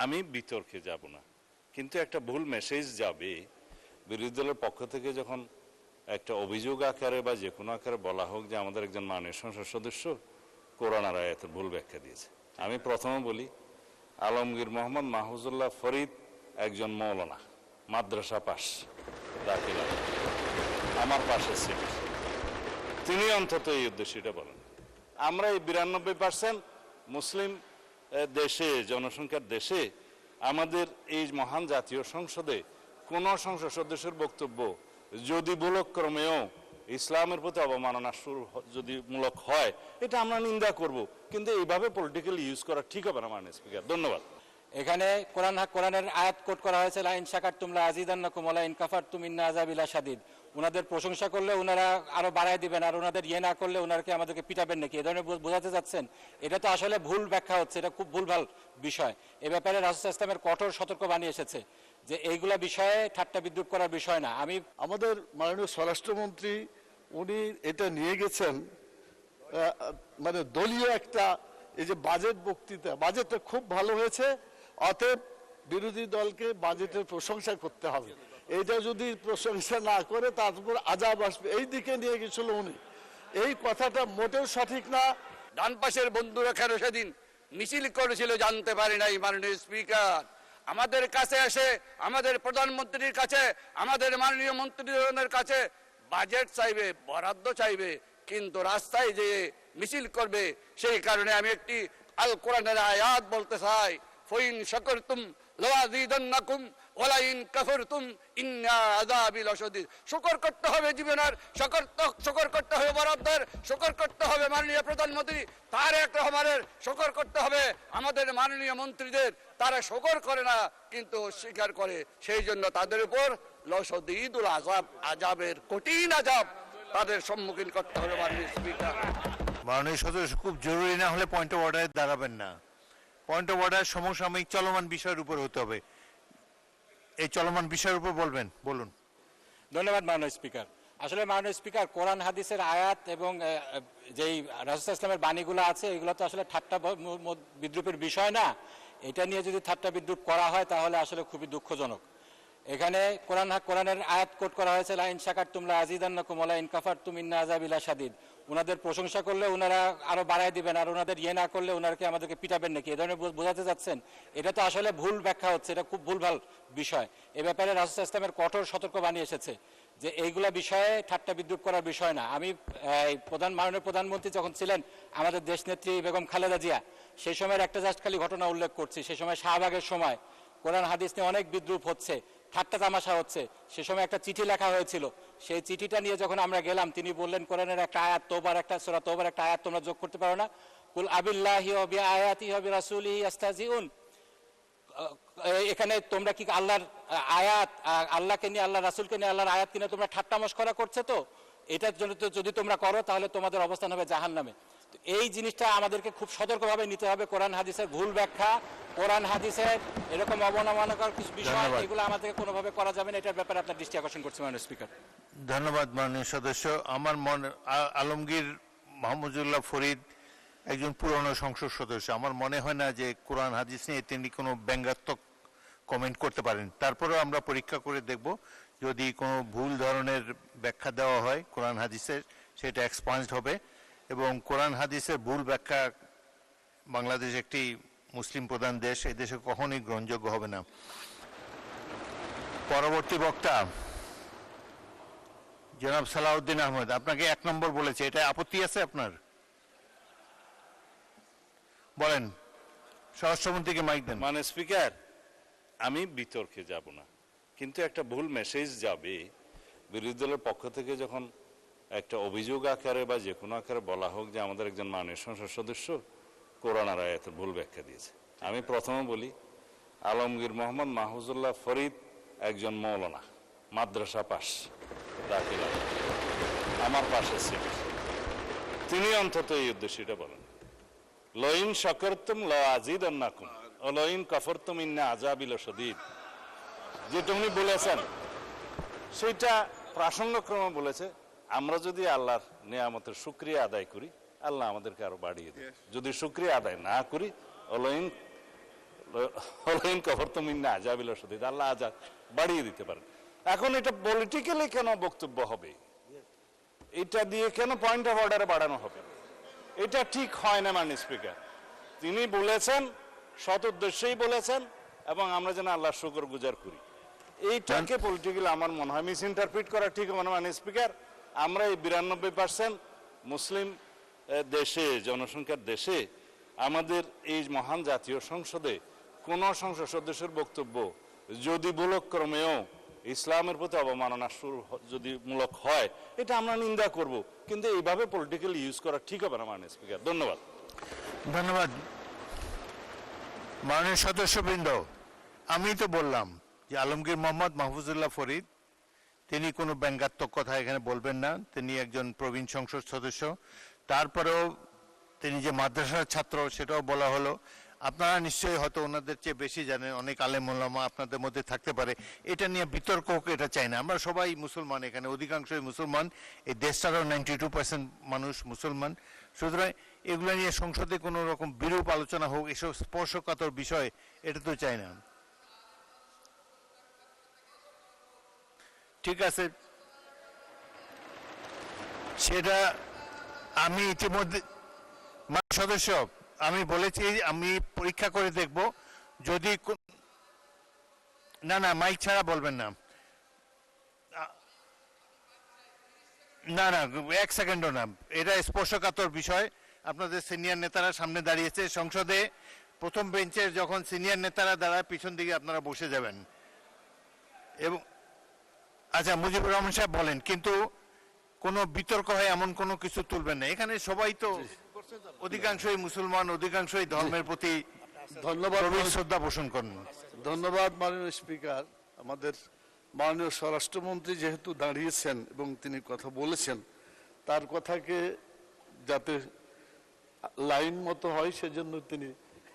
আমি বিতর্কে যাব না, কিন্তু একটা ভুল মেসেজ যাবে বিরোধী দলের পক্ষ থেকে যখন একটা অভিযোগ আকারে বা যে কোনো আকারে বলা হোক যে আমাদের একজন মাননীয় সংসদ সদস্য কোরআন আর আয়াতের ভুল ব্যাখ্যা দিয়েছে। আমি প্রথমে বলি, আলমগীর মোহাম্মদ মাহফুজুল্লাহ ফরিদ একজন মৌলানা, মাদ্রাসা পাস, দাখিলা আমার পাশে সিট, তিনি অন্তত এই উদ্দেশ্যটা বলেন। আমরা এই 92% মুসলিম দেশে, জনসংখ্যার দেশে, আমাদের এই মহান জাতীয় সংসদে কোন সংসদ সদস্যের বক্তব্য যদি ভুলক্রমেও ইসলামের প্রতি অবমাননা যদি মূলক হয়, এটা আমরা নিন্দা করব, কিন্তু এইভাবে পলিটিক্যালি ইউজ করা ঠিক হবে না মাননীয় স্পিকার। ধন্যবাদ। এখানে কোরআনের আয়াত কোট করা হয়েছে, লাইন শাকারতুম লাযিদান্নাকুম ওয়া লাইন কাফারতুম ইন্না আযাবি লাশাদীদ। ওনাদের প্রশংসা করলে ওনারা আরো বাড়ায় দিবেন, আর ওনাদের ইয়ে না করলে ওনাকে আমাদেরকে পিটাবেন নাকি, এ ধরনের বোঝাতে যাচ্ছেন। এটা তো আসলে ভুল ব্যাখ্যা হচ্ছে, এটা খুব ভুলভাল বিষয়। এ ব্যাপারে রাসূল ইসলামের কঠোর সতর্কবাণী এসেছে যে এইগুলা বিষয়ে ঠাট্টা বিদ্রুপ করার বিষয় না। আমাদের মাননীয় স্বরাষ্ট্রমন্ত্রী উনি এটা নিয়ে গেছেন মানে দলীয় একটা, এই যে বাজেট বক্তৃতা, বাজেটটা খুব ভালো হয়েছে, অতএব বিরোধী দলকে বাজেটের প্রশংসা করতে হবে। এইটা যদি প্রশংসা না করে তারপর আজাব আসবে, এই দিকে নিয়ে গেছিল উনি। এই কথাটা মোটেও সঠিক না। ডান পাশের বন্ধুরা কেন সেদিন মিছিল করেছিল জানতে পারি নাই মাননীয় স্পিকার। আমাদের কাছে এসে আমাদের প্রধানমন্ত্রীর কাছে, আমাদের মাননীয় মন্ত্রীদের কাছে বাজেট চাইবে, বরাদ্দ চাইবে, কিন্তু রাস্তায় যে মিছিল করবে। সেই কারণে আমি একটি আল কোরআনের আয়াত বলতে চাই, ফাইন শাকারতুম লাযিদান্নাকুম ওয়া লাইন কাফারতুম ইন্না আযাবি লাশাদীদ। শুকর করতে হবে জীবনের, শুকর করতে হবে বরাদ্দের, শুকর করতে হবে মাননীয় প্রধানমন্ত্রী তারেক রহমানের, শুকর করতে হবে আমাদের মাননীয় মন্ত্রীদের। তারা শুকর করে না কিন্তু অস্বীকার করে, সেই জন্য তাদের উপর লাশাদীদুল আযাব, আযাবের কঠিন আযাব তাদের সম্মুখীন করতে হবে। মাননীয় স্পিকার, মাননীয় সদস্য, খুব জরুরি না হলে পয়েন্ট অফ অর্ডারে দাঁড়াবেন না। পয়েন্ট অফ অর্ডার সমসাময়িক চলমান বিষয়ের উপর হতে হবে। এই চলমান বিষয়ের উপর বলবেন, বলুন। ধন্যবাদ মাননীয় স্পিকার। আসলে মাননীয় স্পিকার, কোরআন হাদিসের আয়াত এবং যেই রাসূল ইসলামের বাণীগুলো আছে, এগুলো তো আসলে ঠাট্টা বিদ্রুপের বিষয় না। এটা নিয়ে যদি ঠাট্টা বিদ্রুপ করা হয় তাহলে আসলে খুবই দুঃখজনক। এখানে কোরআনের আয়াত কোট করা হয়েছে, লাইন শাকারতুম লাযিদান্নাকুম ওয়া লাইন কাফারতুম ইন্না আযাবি লাশাদীদ। ওনাদের প্রশংসা করলে ওনারা আরো বাড়ায় দিবেন, আর ওনাদের ইয়ে না করলে ওনাকে আমাদেরকে পিটাবেন নাকি, এ ধরনের বোঝাতে যাচ্ছেন। এটা তো আসলে ভুল ব্যাখ্যা হচ্ছে, এটা খুব ভুলভাল বিষয়। এ ব্যাপারে রাসূল ইসলামের কঠোর সতর্কবাণী এসেছে যে এইগুলা বিষয়ে ঠাট্টা বিদ্রুপ করার বিষয় না। আমি মাননীয় প্রধানমন্ত্রী যখন ছিলেন আমাদের দেশনেত্রী বেগম খালেদা জিয়া, সেই সময়ের একটা জাস্ট খালি ঘটনা উল্লেখ করছি। সেই সময় শাহবাগের সময় কোরআন হাদিস নিয়ে অনেক বিদ্রুপ হচ্ছে, ঠাট্টা তামাশা হচ্ছে। সে সময় একটা চিঠি লেখা হয়েছিল, সেই চিঠিটা নিয়ে যখন আমরা গেলাম, তিনি বললেন কোরআনের একটা আয়াত, সূরা তওবার একটা আয়াত তোমরা যোগ করতে পারো না? কুল আবিল্লাহি ওয়া বিআয়াতিহি ওয়া বিরাসূলিহি ইস্তাহজিউন। এখানে তোমরা কি আল্লাহর আয়াত, আল্লাহকে নিয়ে, আল্লাহ রাসূলকে নিয়ে, আল্লাহর আয়াত কিনে তোমরা ঠাট্টা মশকরা করছো? তো এটার জন্য যদি তোমরা করো তাহলে তোমাদের অবস্থান হবে জাহান্নামে। এই জিনিসটা আমাদেরকে খুব সতর্কভাবে নিতে হবে। কোরআন হাদিসের ভুল ব্যাখ্যা, কোরআন হাদিসের এরকম অবমাননাকর কিছু বিষয়, এগুলো আমাদেরকে কোনোভাবে করা যাবে না। এটার ব্যাপারে আপনার দৃষ্টি আকর্ষণ করছি মাননীয় স্পিকার। ধন্যবাদ মাননীয় সদস্য। আমার আলমগীর মাহফুজুল্লাহ ফরিদ একজন পুরনো সংসদ সদস্য। আমার মনে হয় না যে কোরআন হাদিস নিয়ে তিনি কোনো ব্যঙ্গাত্মক কমেন্ট করতে পারেন। তারপরেও আমরা পরীক্ষা করে দেখব, যদি কোনো ভুল ধরনের ব্যাখ্যা দেওয়া হয় কোরআন হাদিসের, সেটা এক্সপান্সড হবে। এবং কোরআন হাদিসের ভুল ব্যাখ্যা, বাংলাদেশ একটি মুসলিম প্রধান দেশ, এই দেশে কখনোই গ্রহণযোগ্য হবে না। পরবর্তী বক্তা জনাব সালাউদ্দিন আহমেদ, আপনাকে 1 নম্বর বলেছে, এটা আপত্তি আছে আপনার? বলেন, স্বরাষ্ট্রমন্ত্রীকে মাইক দেন। মানে স্পিকার, আমি বিতর্কে যাব না, কিন্তু একটা ভুল মেসেজ যাবে বিরোধী দলের পক্ষ থেকে যখন একটা অভিযোগ আকারে বা যে কোনো আকারে বলা হোক যে আমাদের একজন মাননীয় সংসদ সদস্য কোরআন আর আয়াতের ভুল ব্যাখ্যা দিয়েছে। আমি প্রথমে বলি, আলমগীর মোহাম্মদ মাহফুজুল্লাহ ফরিদ একজন মৌলানা, মাদ্রাসা পাস, দাখিলা আমার পাশে সিট, তিনি অন্তত এই উদ্দেশ্যটা বলেন, লাইন শাকারতুম লাযিদান্নাকুম ওয়া লাইন কাফারতুম ইন্না আযাবি লাশাদীদ। যেটা উনি বলেছেন সেটা প্রাসঙ্গক্রমে বলেছে। আমরা যদি আল্লাহর নিয়ামতের শুকরিয়া আদায় করি, আল্লাহ আমাদেরকে আরো বাড়িয়ে দেয়। যদি শুকরিয়া আদায় না করি, লাইন হলেন কফরতমিন না আজাবিল সদিদ, আল্লাহ আজাব বাড়িয়ে দিতে পারেন। এখন এটা পলিটিক্যালি কেন বক্তব্য হবে, এটা দিয়ে কেন পয়েন্ট অফ অর্ডারে বাড়ানো হবে, এটা ঠিক হয় না। মাননীয় স্পিকার, তিনি বলেছেন, সৎ উদ্দেশ্যেই বলেছেন, এবং আমরা যেন আল্লাহর শুকর গুজার করি। এইটাকে পলিটিক্যালি আমার মনে হয় মিস ইন্টারপ্রিট করা ঠিক হবে না। মাননীয় স্পিকার, আমরা এই 92% মুসলিম দেশে, জনসংখ্যার দেশে, আমাদের এই মহান জাতীয় সংসদে কোন সংসদ সদস্যের বক্তব্য যদি ভুলক্রমেও ইসলামের প্রতি অবমাননা যদি মূলক হয়, এটা আমরা নিন্দা করব, কিন্তু এইভাবে পলিটিক্যালি ইউজ করা ঠিক হবে না। মাননীয় স্পিকার, ধন্যবাদ। ধন্যবাদ। মাননীয় সদস্যবৃন্দ, আমি তো বললাম যে আলমগীর মোহাম্মদ মাহফুজুল্লাহ ফরিদ তিনি কোনো ব্যঙ্গাত্মক কথা এখানে বলবেন না, তিনি একজন প্রবীণ সংসদ সদস্য। তারপরেও তিনি যে মাদ্রাসার ছাত্র সেটাও বলা হলো। আপনারা নিশ্চয়ই হয়তো ওনাদের চেয়ে বেশি জানেন, অনেক আলেম ওলামা আপনাদের মধ্যে থাকতে পারে, এটা নিয়ে বিতর্ক হোক এটা চাই না। আমরা সবাই মুসলমান, এখানে অধিকাংশই মুসলমান, এই দেশটারও 92% মানুষ মুসলমান। সুতরাং এগুলো নিয়ে সংসদে কোনো রকম বিরূপ আলোচনা হোক, এসব স্পর্শকাতর বিষয়, এটা তো চাই না। ঠিক আছে, সেটা আমি ইতিমধ্যে সদস্য আমি বলেছি, আমি পরীক্ষা করে দেখব যদি না না মাইক ছাড়া বলবেন না, না না 1 সেকেন্ডও না, এটা স্পর্শকাতর বিষয়। আপনাদের সিনিয়র নেতারা সামনে দাঁড়িয়েছে, সংসদে প্রথম বেঞ্চের যখন সিনিয়র নেতারা দাঁড়ায় পিছন দিকে আপনারা বসে যাবেন। এবং আচ্ছা, মুজিবুর রহমান সাহেব বলেন, কিন্তু কোনো বিতর্ক হয় এমন কোনো কিছু তুলবেন না। এখানে সবাই তো অধিকাংশই মুসলমান, অধিকাংশই ধর্মের প্রতি ধন্যবাদ, শ্রদ্ধা পোষণ করেন। ধন্যবাদ মাননীয় স্পিকার। আমাদের মাননীয় স্বরাষ্ট্রমন্ত্রী যেহেতু দাঁড়িয়েছেন এবং তিনি কথা বলেছেন, তার কথাকে যাতে লাইন মতো হয় সেজন্য তিনি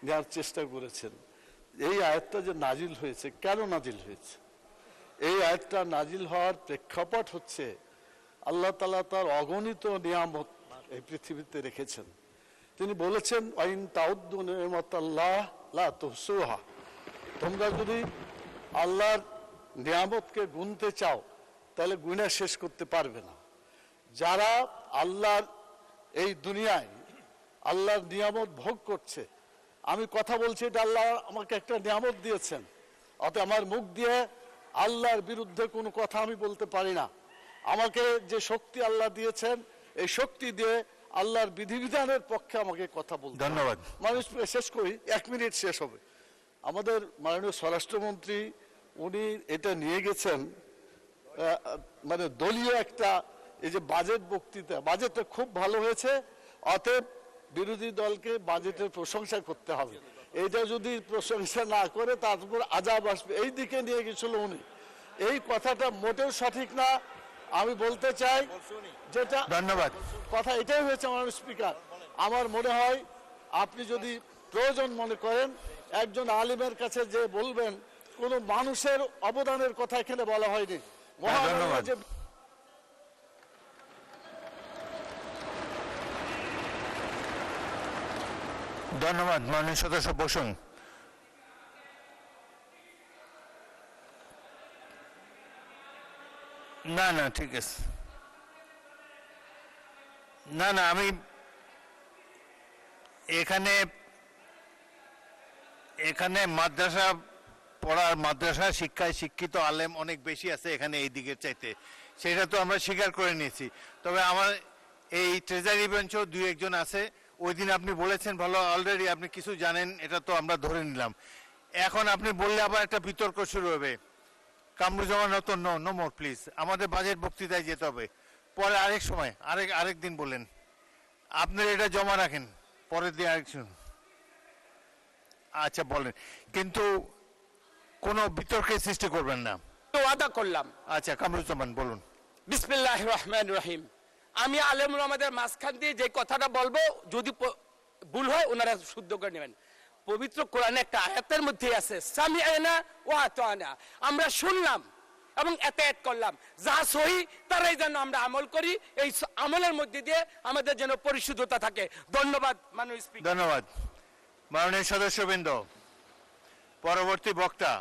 নেওয়ার চেষ্টা করেছেন। এই আয়াতটা যে নাজিল হয়েছে, কেন নাজিল হয়েছে? এই আয়াতটা নাজিল হওয়ার প্রেক্ষাপট হচ্ছে আল্লাহ তাআলা তার অগণিত নিয়ামত এই পৃথিবীতে রেখেছেন। তিনি বলেছেন, আইন তাউদ্দু নিয়ামাতাল্লাহ লা তুহসুহা, তোমরা যদি আল্লাহর নিয়ামতকে গুনতে চাও তাহলে গুণা শেষ করতে পারবে না। যারা আল্লাহর এই দুনিয়ায় আল্লাহর নিয়ামত ভোগ করছে, আমি কথা বলছি, এটা আল্লাহ আমাকে একটা নিয়ামত দিয়েছেন, অতএব আমার মুখ দিয়ে আল্লাহর বিরুদ্ধে কোনো কথা আমি বলতে পারি না। আমাকে যে শক্তি আল্লাহ দিয়েছেন, এই শক্তি দিয়ে আল্লাহর বিধিবিধানের পক্ষে আমাকে কথা বলতে। ধন্যবাদ। মানুষ শেষ করি, 1 মিনিট শেষ হবে। আমাদের মাননীয় স্বরাষ্ট্রমন্ত্রী উনি এটা নিয়ে গেছেন মানে দলীয় একটা, এই যে বাজেট বক্তৃতা, বাজেটটা খুব ভালো হয়েছে, অতএব বিরোধী দলকে বাজেটের প্রশংসা করতে হবে। এইটা যদি প্রশংসা না করে তারপর আজাব আসবে, এই দিকে নিয়ে গেছিল উনি। এই কথাটা মোটেও সঠিক না। আমি বলতে চাই যেটা, ধন্যবাদ, কথা এটাই হয়েছে মাননীয় স্পিকার। আমার মনে হয় আপনি যদি প্রয়োজন মনে করেন একজন আলিমের কাছে যে বলবেন, কোন মানুষের অবদানের কথা এখানে বলা হয়নি। ধন্যবাদ। ধন্যবাদ। মাননীয় সদস্য বসুন। না না ঠিক আছে, না না আমি এখানে মাদ্রাসা পড়ার, মাদ্রাসা শিক্ষায় শিক্ষিত আলেম অনেক বেশি আছে এখানে এই দিকের চাইতে, সেটা তো আমরা স্বীকার করে নিয়েছি। তবে আমার এই ট্রেজারি বেঞ্চও 2-1 জন আছে। ওই দিন আপনি বলেছেন ভালো, অলরেডি আপনি কিছু জানেন, এটা তো আমরা ধরে নিলাম। এখন আপনি বললে আবার একটা বিতর্ক শুরু হবে। কামরুজ্জামান নতুন নো মোর প্লিজ, আমাদের বাজেট বক্তৃতায় যেতে হবে। পরে আরেক সময় আরেক দিন বললেন, আপনার এটা জমা রাখেন, পরের দিন আরেক। আচ্ছা বলেন, কিন্তু কোনো বিতর্কের সৃষ্টি করবেন না। ওয়াদা করলাম। আচ্ছা কামরুজ্জামান বলুন। বিসমিল্লাহির রহমানির রহিম। আমি আলেমুল আমাদের মাঝখান দিয়ে যে কথাটা বলবো, যদি ভুল হয় ওনারা শুদ্ধ করে নেবেন। পবিত্র কোরআনে একটা আয়াতের মধ্যে আছে, সামিআনা ওয়া আতানা, আমরা শুনলাম এবং এতায়াত করলাম, যা সহি তারাই যেন আমরা আমল করি, এই আমলের মধ্যে দিয়ে আমাদের যেন পরিশুদ্ধতা থাকে। ধন্যবাদ মাননীয় স্পিকার। ধন্যবাদ। মাননীয় সদস্যবৃন্দ, পরবর্তী বক্তা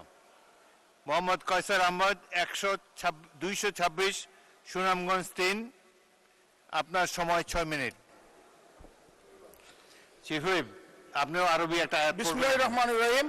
মোহাম্মদ কয়সার আহমদ 226 সুনামগঞ্জ 3, আপনার সময় 6 মিনিট। চিফ হুইপ, আপনিও আরবি একটা আয়াত পড়বেন। বিসমিল্লাহির রহমানির রহিম।